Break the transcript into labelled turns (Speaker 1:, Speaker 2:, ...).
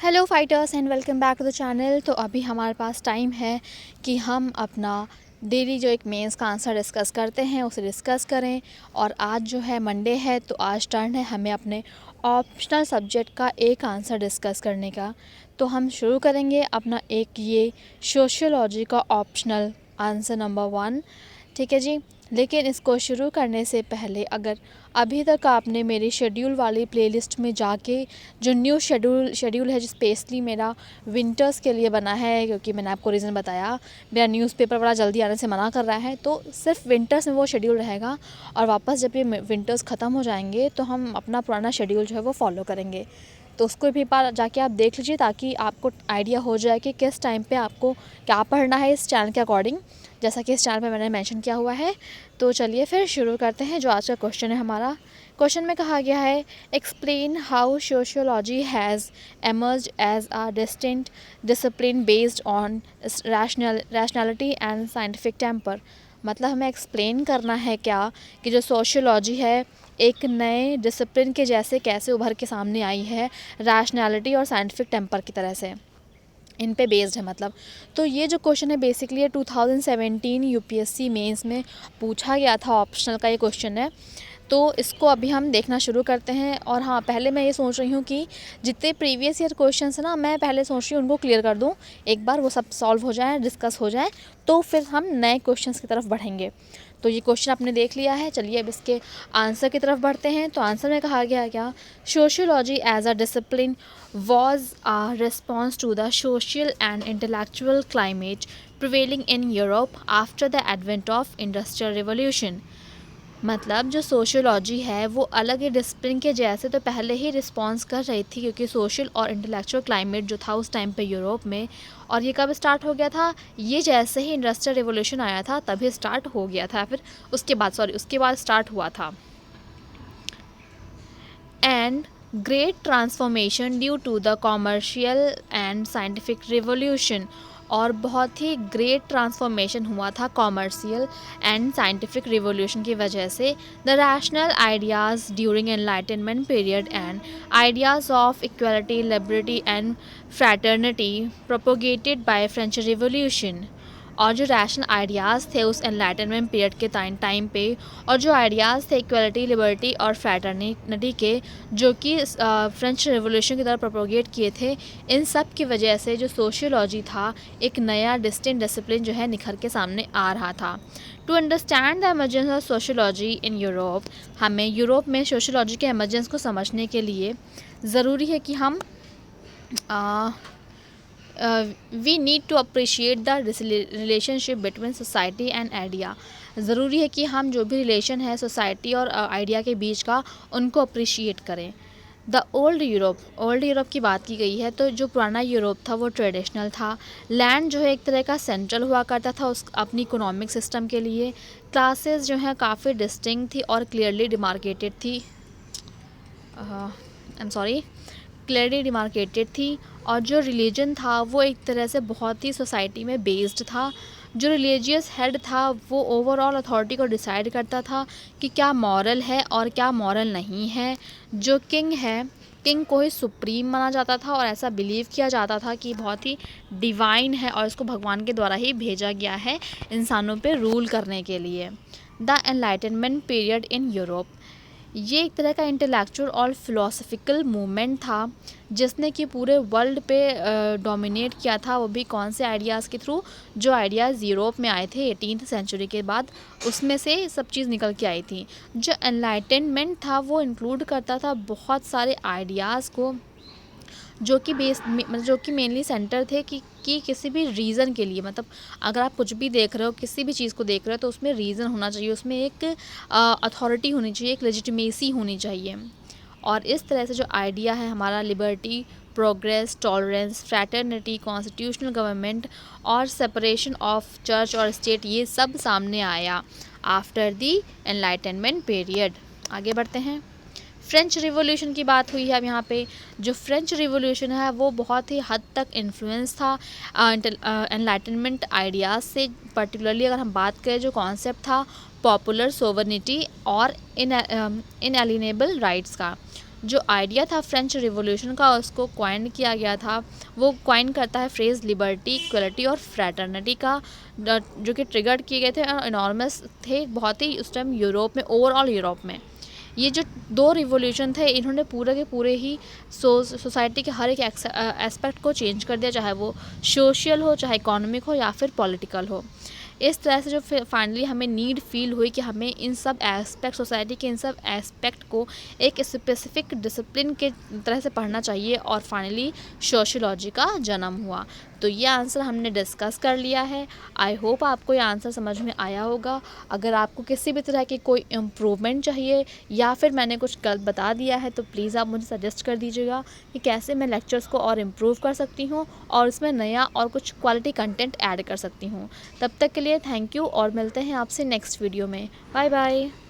Speaker 1: Hello fighters and welcome back to the channel. तो अभी हमारे पास टाइम है कि हम अपना डेली जो एक मेंस का आंसर डिस्कस करते हैं उसे डिस्कस करें। और आज जो है मंडे है तो आज टर्न है हमें अपने ऑप्शनल सब्जेक्ट का एक आंसर डिस्कस करने का। तो हम शुरू करेंगे अपना एक ये सोशियोलॉजी का ऑप्शनल आंसर नंबर 1। ठीक है जी। लेकिन इसको शुरू करने से पहले अगर अभी तक आपने मेरी शेड्यूल वाली प्लेलिस्ट में जाके जो न्यू शेड्यूल है जो स्पेशली मेरा विंटर्स के लिए बना है, क्योंकि मैंने आपको रीज़न बताया मेरा न्यूज़पेपर बड़ा जल्दी आने से मना कर रहा है, तो सिर्फ विंटर्स में वो शेड्यूल रहेगा और वापस जब ये विंटर्स ख़त्म हो जाएंगे तो हम अपना पुराना शेड्यूल जो है वो फॉलो करेंगे। तो उसको भी बार जाके आप देख लीजिए ताकि आपको आइडिया हो जाए कि किस टाइम पे आपको क्या पढ़ना है इस चैनल के अकॉर्डिंग, जैसा कि इस चैनल पे मैंने मेंशन किया हुआ है। तो चलिए फिर शुरू करते हैं। जो आज का क्वेश्चन है हमारा, क्वेश्चन में कहा गया है explain how sociology has emerged as a distinct discipline based on rationality and scientific temper. मतलब हमें एक्सप्लेन करना है क्या कि जो सोशियोलॉजी है एक नए डिसिप्लिन के जैसे कैसे उभर के सामने आई है, रैशनैलिटी और साइंटिफिक टेम्पर की तरह से इन पे बेस्ड है। मतलब तो ये जो क्वेश्चन है बेसिकली 2017 यूपीएससी मेंस में पूछा गया था, ऑप्शनल का ये क्वेश्चन है। तो इसको अभी हम देखना शुरू करते हैं। और हाँ, पहले मैं ये सोच रही हूँ कि जितने प्रीवियस ईयर क्वेश्चंस हैं ना, मैं पहले सोच रही हूँ उनको क्लियर कर दूँ, एक बार वो सब सॉल्व हो जाए, डिस्कस हो जाए, तो फिर हम नए क्वेश्चंस की तरफ बढ़ेंगे। तो ये क्वेश्चन आपने देख लिया है, चलिए अब इसके आंसर की तरफ बढ़ते हैं। तो आंसर में कहा गया क्या, sociology as a discipline was a response to the social and intellectual climate prevailing in Europe after the advent of Industrial Revolution। मतलब जो सोशियोलॉजी है वो अलग ही डिसिप्लिन के जैसे तो पहले ही रिस्पॉन्स कर रही थी, क्योंकि सोशल और इंटेलेक्चुअल क्लाइमेट जो था उस टाइम पे यूरोप में, और ये कब स्टार्ट हो गया था, ये जैसे ही इंडस्ट्रियल रिवोल्यूशन आया था तभी स्टार्ट हो गया था, फिर उसके बाद स्टार्ट हुआ था। And great transformation due to the commercial and scientific revolution, और बहुत ही ग्रेट ट्रांसफॉर्मेशन हुआ था कॉमर्शियल एंड साइंटिफिक रिवोल्यूशन की वजह से। The rational ideas during enlightenment period and ideas of equality, liberty and fraternity propagated by French revolution. और जो rational ideas थे उस एनलाइटनमेंट पीरियड के टाइम पे, और जो आइडियाज़ थे इक्वलिटी, लिबर्टी और फ्रैटर्निटी के, जो कि फ्रेंच रेवोल्यूशन की तरह प्रोपोगेट किए थे, इन सब की वजह से जो सोशियोलॉजी था एक नया डिस्टिंक्ट डिसिप्लिन जो है निखर के सामने आ रहा था। To understand the emergence of sociology in Europe, हमें यूरोप में सोशियोलॉजी के एमर्जेंस को समझने के लिए ज़रूरी है कि हम we need to appreciate the relationship between society and idea. ज़रूरी है कि हम जो भी रिलेशन है सोसाइटी और आइडिया के बीच का, उनको अप्रिशिएट करें। द ओल्ड यूरोप की बात की गई है, तो जो पुराना यूरोप था वो ट्रेडिशनल था। लैंड जो है एक तरह का सेंट्रल हुआ करता था उस अपनी इकोनॉमिक सिस्टम के लिए। क्लासेस जो हैं काफ़ी डिस्टिंक्ट थी और क्लियरली डिमार्केटेड थी, क्लियरली डिमार्केटेड थी। और जो रिलीजन था वो एक तरह से बहुत ही सोसाइटी में बेस्ड था। जो रिलीजियस हेड था वो ओवरऑल अथॉरिटी को डिसाइड करता था कि क्या मॉरल है और क्या मॉरल नहीं है। जो किंग है, किंग को ही सुप्रीम माना जाता था और ऐसा बिलीव किया जाता था कि बहुत ही डिवाइन है और इसको भगवान के द्वारा ही भेजा गया है इंसानों पे रूल करने के लिए। The enlightenment period in Europe, ये एक तरह का इंटेलेक्चुअल और फिलोसफिकल मूवमेंट था जिसने कि पूरे वर्ल्ड पे डोमिनेट किया था। वो भी कौन से आइडियाज़ के थ्रू, जो आइडियाज़ यूरोप में आए थे 18th सेंचुरी के बाद, उसमें से सब चीज़ निकल के आई थी। जो एनलाइटनमेंट था वो इंक्लूड करता था बहुत सारे आइडियाज़ को, जो कि मेनली सेंटर थे कि किसी भी रीज़न के लिए, मतलब अगर आप कुछ भी देख रहे हो, किसी भी चीज़ को देख रहे हो, तो उसमें रीज़न होना चाहिए, उसमें एक अथॉरिटी होनी चाहिए, एक लेजिटिमेसी होनी चाहिए। और इस तरह से जो आइडिया है हमारा liberty, progress, tolerance, fraternity, constitutional government और सेपरेशन ऑफ चर्च और स्टेट, ये सब सामने आया आफ्टर दी एनलाइटनमेंट पीरियड। आगे बढ़ते हैं। फ्रेंच रिवॉल्यूशन की बात हुई है अब यहाँ पे। जो फ्रेंच रिवॉल्यूशन है वो बहुत ही हद तक इन्फ्लुएंस था एनलाइटनमेंट आइडियाज़ से। पर्टिकुलरली अगर हम बात करें, जो कॉन्सेप्ट था पॉपुलर सोवर्निटी और इनएलिनेबल राइट्स का, जो आइडिया था फ्रेंच रिवॉल्यूशन का उसको कॉइन किया गया था, वो कॉइन करता है फ्रेज़ लिबर्टी, इक्वलिटी और फ्रैटर्निटी का, जो कि ट्रिगर्ड किए गए थे इनॉर्मस थे बहुत ही उस टाइम यूरोप में, ओवरऑल यूरोप में। ये जो 2 रिवॉल्यूशन थे इन्होंने पूरे के पूरे ही सोसाइटी के हर एक एस्पेक्ट को चेंज कर दिया, चाहे वो सोशल हो, चाहे इकोनॉमिक हो या फिर पॉलिटिकल हो। इस तरह से जो फाइनली हमें नीड फील हुई कि हमें इन सब एस्पेक्ट, सोसाइटी के इन सब एस्पेक्ट को एक स्पेसिफिक डिसिप्लिन के तरह से पढ़ना चाहिए, और फाइनली सोशियोलॉजी का जन्म हुआ। तो ये आंसर हमने डिस्कस कर लिया है। आई होप आपको ये आंसर समझ में आया होगा। अगर आपको किसी भी तरह की कोई इम्प्रूवमेंट चाहिए या फिर मैंने कुछ गलत बता दिया है तो प्लीज़ आप मुझे सजेस्ट कर दीजिएगा कि कैसे मैं लेक्चर्स को और इम्प्रूव कर सकती हूँ और इसमें नया और कुछ क्वालिटी कंटेंट ऐड कर सकती हूँ। तब तक के लिए थैंक यू और मिलते हैं आपसे नेक्स्ट वीडियो में। Bye bye.